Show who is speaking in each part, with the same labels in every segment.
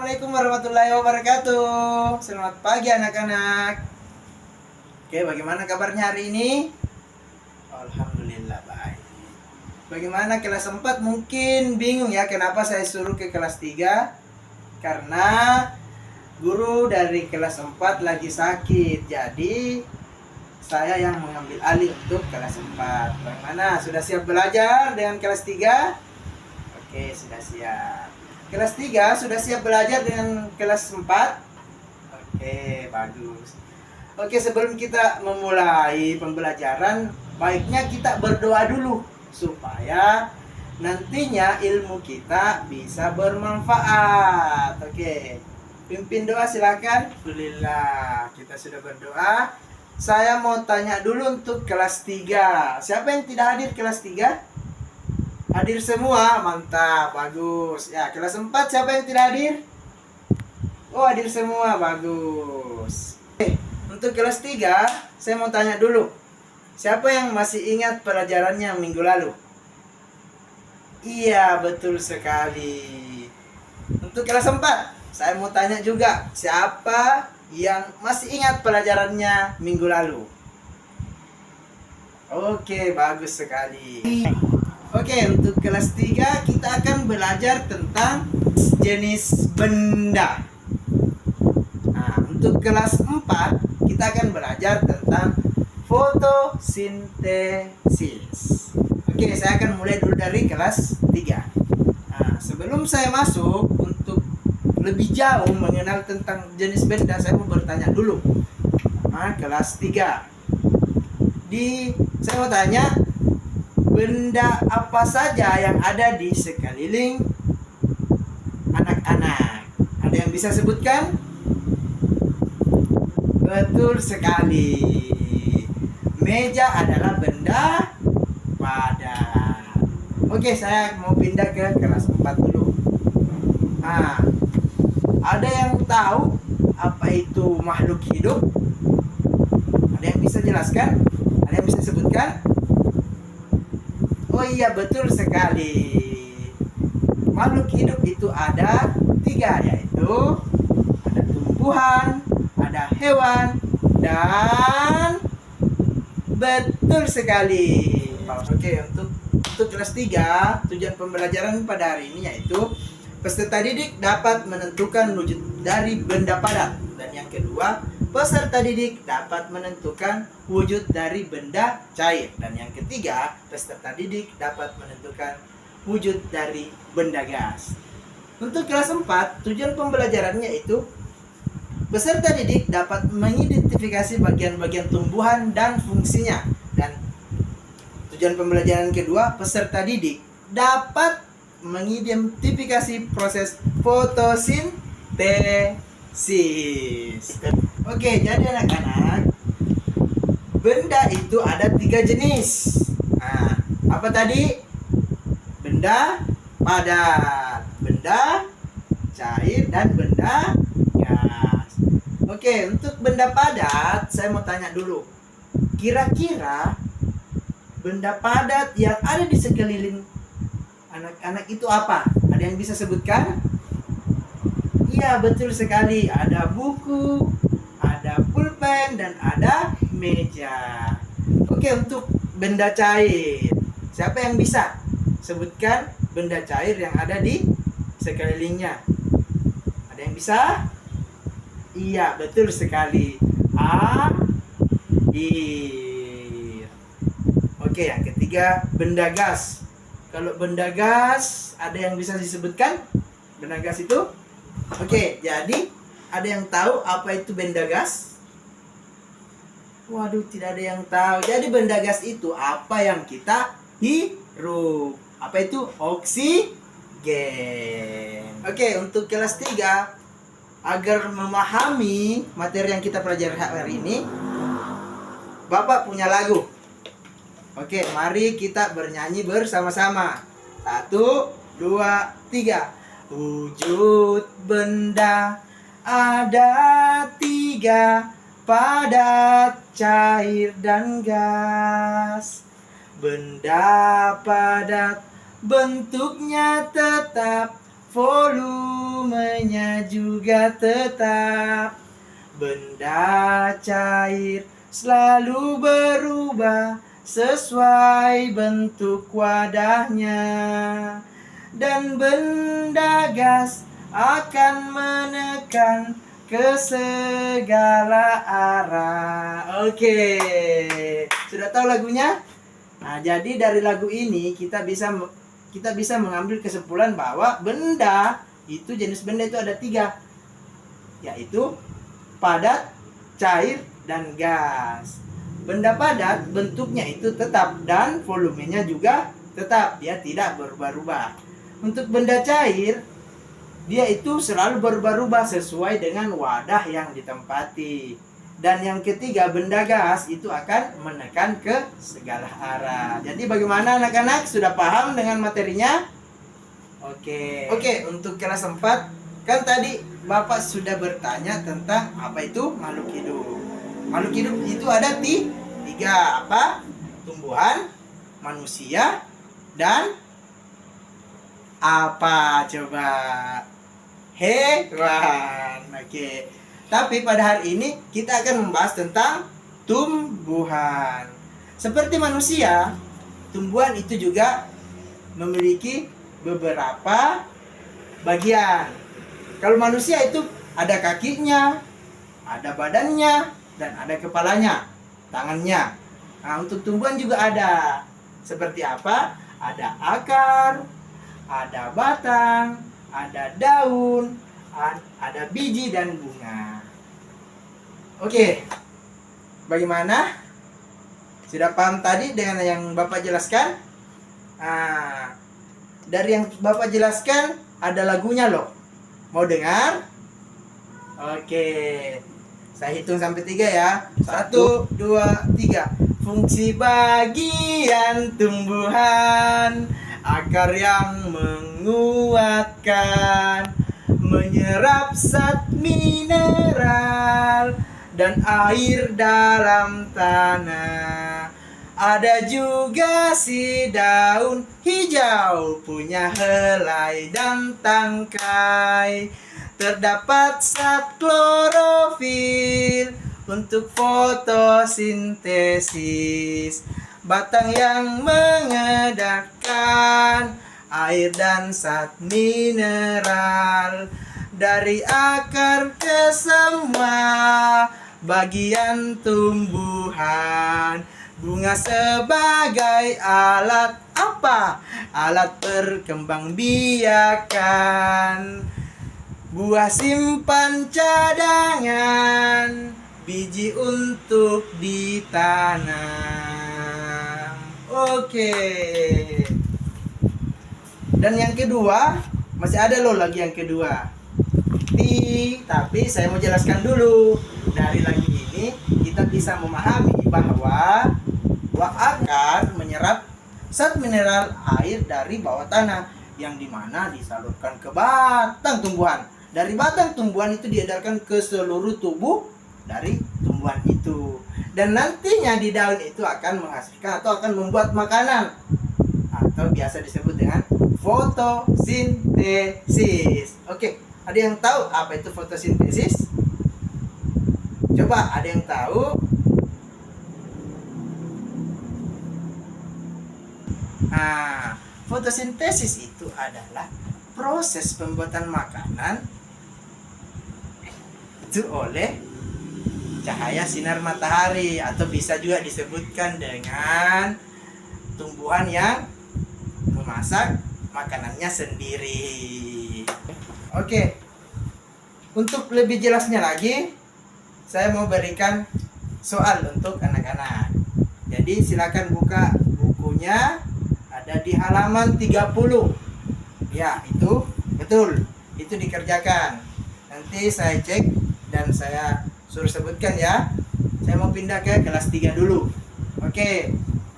Speaker 1: Assalamualaikum warahmatullahi wabarakatuh. Selamat pagi anak-anak. Oke, bagaimana kabarnya hari ini? Alhamdulillah baik. Bagaimana kelas 4? Mungkin bingung ya kenapa saya suruh ke kelas 3? Karena guru dari kelas 4 lagi sakit. Jadi saya yang mengambil alih untuk kelas 4. Bagaimana? Sudah siap belajar dengan kelas 3? Oke, sudah siap. Kelas 3 sudah siap belajar dengan kelas 4? Oke, bagus. Oke, sebelum kita memulai pembelajaran, baiknya kita berdoa dulu supaya nantinya ilmu kita bisa bermanfaat. Oke. Pimpin doa silakan. Alhamdulillah, kita sudah berdoa. Saya mau tanya dulu untuk kelas 3. Siapa yang tidak hadir kelas 3? Hadir semua, mantap, bagus. Ya, kelas 4 siapa yang tidak hadir? Oh, hadir semua, bagus. Oke, untuk kelas 3, saya mau tanya dulu. Siapa yang masih ingat pelajarannya minggu lalu? Iya, betul sekali. Untuk kelas 4, saya mau tanya juga. Siapa yang masih ingat pelajarannya minggu lalu? Oke, bagus sekali. Oke, untuk kelas 3 kita akan belajar tentang jenis benda. Nah, untuk kelas 4 kita akan belajar tentang fotosintesis. Oke, saya akan mulai dulu dari kelas 3. Nah, sebelum saya masuk untuk lebih jauh mengenal tentang jenis benda, saya mau bertanya dulu. Nah, kelas 3. Saya mau tanya, benda apa saja yang ada di sekeliling anak-anak? Ada yang bisa sebutkan? Betul sekali. Meja adalah benda padat. Oke, saya mau pindah ke kelas 4 dulu. Nah, ada yang tahu apa itu makhluk hidup? Ada yang bisa jelaskan? Ada yang bisa sebutkan? Oh iya, betul sekali. Makhluk hidup itu ada 3, yaitu ada tumbuhan, ada hewan, dan betul sekali. Oke, untuk kelas 3, tujuan pembelajaran pada hari ini yaitu peserta didik dapat menentukan wujud dari benda padat. Dan yang kedua, peserta didik dapat menentukan wujud dari benda cair. Dan yang ketiga, peserta didik dapat menentukan wujud dari benda gas. Untuk kelas 4, tujuan pembelajarannya itu peserta didik dapat mengidentifikasi bagian-bagian tumbuhan dan fungsinya. Dan tujuan pembelajaran kedua, peserta didik dapat mengidentifikasi proses fotosintesis. Oke, jadi anak-anak, benda itu ada 3 jenis. Nah, apa tadi? Benda padat, benda cair, dan benda gas. Oke, untuk benda padat, saya mau tanya dulu. Kira-kira benda padat yang ada di sekeliling anak-anak itu apa? Ada yang bisa sebutkan? Iya, betul sekali. Ada buku, ada pulpen, dan ada meja. Oke, untuk benda cair, siapa yang bisa sebutkan benda cair yang ada di sekelilingnya? Ada yang bisa? Iya, betul sekali. Air. Oke, yang ketiga, benda gas. Kalau benda gas, ada yang bisa disebutkan? Benda gas itu? Oke, jadi ada yang tahu apa itu benda gas? Waduh, tidak ada yang tahu. Jadi benda gas itu apa yang kita hirup. Apa itu? Oksigen. Oke, untuk kelas 3, agar memahami materi yang kita pelajari hari ini, Bapak punya lagu. Oke, mari kita bernyanyi bersama-sama. 1, 2, 3. Wujud benda ada 3, padat, cair, dan gas. Benda padat bentuknya tetap, volumenya juga tetap. Benda cair selalu berubah sesuai bentuk wadahnya, dan benda gas akan menekan ke segala arah. Oke, sudah tahu lagunya? Nah, jadi dari lagu ini kita bisa mengambil kesimpulan bahwa benda itu, jenis benda itu ada 3, yaitu padat, cair, dan gas. Benda padat bentuknya itu tetap dan volumenya juga tetap, dia tidak berubah-ubah. Untuk benda cair, dia itu selalu berubah-ubah sesuai dengan wadah yang ditempati. Dan yang ketiga, benda gas itu akan menekan ke segala arah. Jadi bagaimana anak-anak? Sudah paham dengan materinya? Oke, untuk kelas 4, kan tadi Bapak sudah bertanya tentang apa itu makhluk hidup. Makhluk hidup itu ada 3, apa? Tumbuhan, manusia, dan apa coba? Hewan. Oke. Tapi pada hari ini kita akan membahas tentang tumbuhan. Seperti manusia, tumbuhan itu juga memiliki beberapa bagian. Kalau manusia itu ada kakinya, ada badannya, dan ada kepalanya, tangannya. Nah, untuk tumbuhan juga ada. Seperti apa? Ada akar, ada batang, ada daun, ada biji dan bunga. Oke, bagaimana? Sudah paham tadi dengan yang Bapak jelaskan? Nah, dari yang Bapak jelaskan ada lagunya loh. Mau dengar? Oke, saya hitung sampai 3 ya. 1, 2, 3. Fungsi bagian tumbuhan: akar yang menguatkan, menyerap zat mineral dan air dalam tanah. Ada juga si daun hijau, punya helai dan tangkai. Terdapat zat klorofil untuk fotosintesis. Batang yang mengedakkan air dan zat mineral. Dari akar ke semua bagian tumbuhan. Bunga sebagai alat apa? Alat perkembangbiakan. Buah simpan cadangan. Biji untuk ditanam. Oke. Dan yang kedua, masih ada loh lagi yang kedua. Tapi saya mau jelaskan dulu. Dari lagu ini kita bisa memahami bahwa akar menyerap zat mineral air dari bawah tanah, yang dimana disalurkan ke batang tumbuhan. Dari batang tumbuhan itu diedarkan ke seluruh tubuh dari tumbuhan itu. Dan nantinya di daun itu akan menghasilkan atau akan membuat makanan, atau biasa disebut dengan fotosintesis. Oke, ada yang tahu apa itu fotosintesis? Coba, ada yang tahu? Nah, fotosintesis itu adalah proses pembuatan makanan itu oleh cahaya sinar matahari, atau bisa juga disebutkan dengan tumbuhan yang memasak makanannya sendiri. Oke, untuk lebih jelasnya lagi, saya mau berikan soal untuk anak-anak. Jadi silakan buka bukunya, ada di halaman 30. Ya, itu betul. Itu dikerjakan. Nanti saya cek dan saya suruh sebutkan ya. Saya mau pindah ke kelas 3 dulu. Oke.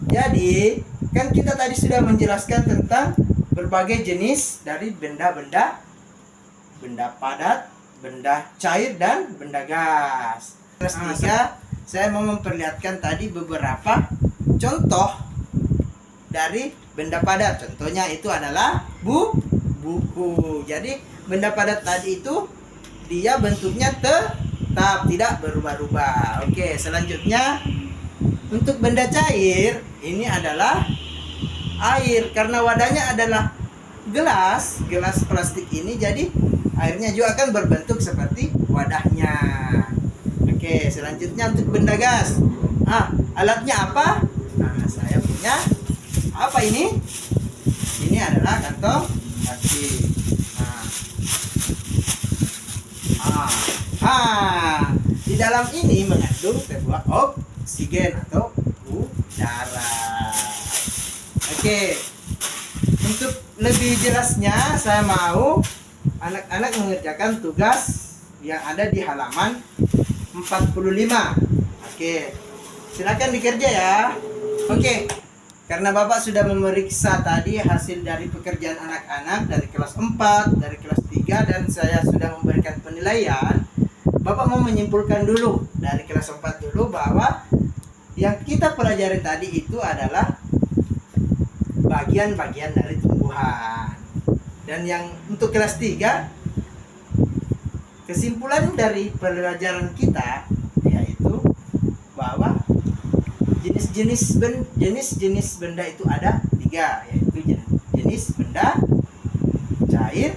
Speaker 1: Jadi, kan kita tadi sudah menjelaskan tentang berbagai jenis dari benda-benda, benda padat, benda cair, dan benda gas. Kelas 3, saya mau memperlihatkan tadi beberapa contoh dari benda padat. Contohnya itu adalah buku. Jadi benda padat tadi itu dia bentuknya tetap, tidak berubah-ubah. Oke, selanjutnya untuk benda cair ini adalah air, karena wadahnya adalah gelas plastik ini, jadi airnya juga akan berbentuk seperti wadahnya. Oke, selanjutnya untuk benda gas. Alatnya apa? Saya punya apa ini? Ini adalah kantong plastik. Di dalam ini mengandung sebuah oksigen atau udara. Oke, untuk lebih jelasnya saya mau anak-anak mengerjakan tugas yang ada di halaman 45. Oke, silakan dikerja ya. Oke, karena Bapak sudah memeriksa tadi hasil dari pekerjaan anak-anak dari kelas 4, dari kelas 3, dan saya sudah memberikan penilaian, Bapak mau menyimpulkan dulu dari kelas 4 dulu bahwa yang kita pelajari tadi itu adalah bagian-bagian dari tumbuhan. Dan yang untuk kelas 3, kesimpulan dari pelajaran kita yaitu bahwa jenis-jenis benda itu ada 3, yaitu jenis benda cair,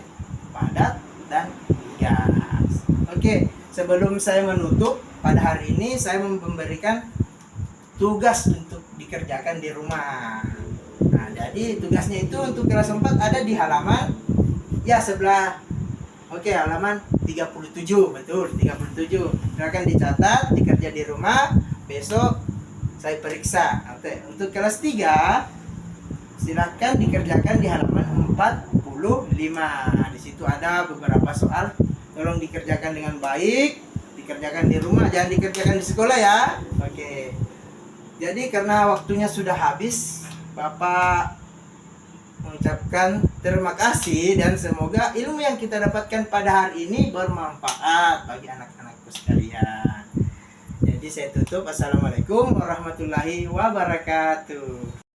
Speaker 1: padat, dan gas. Oke, sebelum saya menutup pada hari ini, saya memberikan tugas untuk dikerjakan di rumah. Nah, jadi tugasnya itu untuk kelas 4 ada di halaman sebelah. Oke, halaman 37, betul, 37. Silakan dicatat, dikerja di rumah. Besok saya periksa. Untuk kelas 3 silakan dikerjakan di halaman 45. Di situ ada beberapa soal. Tolong dikerjakan dengan baik, dikerjakan di rumah, jangan dikerjakan di sekolah ya. Oke. Jadi karena waktunya sudah habis, Bapak mengucapkan terima kasih dan semoga ilmu yang kita dapatkan pada hari ini bermanfaat bagi anak-anakku sekalian. Jadi saya tutup. Assalamualaikum warahmatullahi wabarakatuh.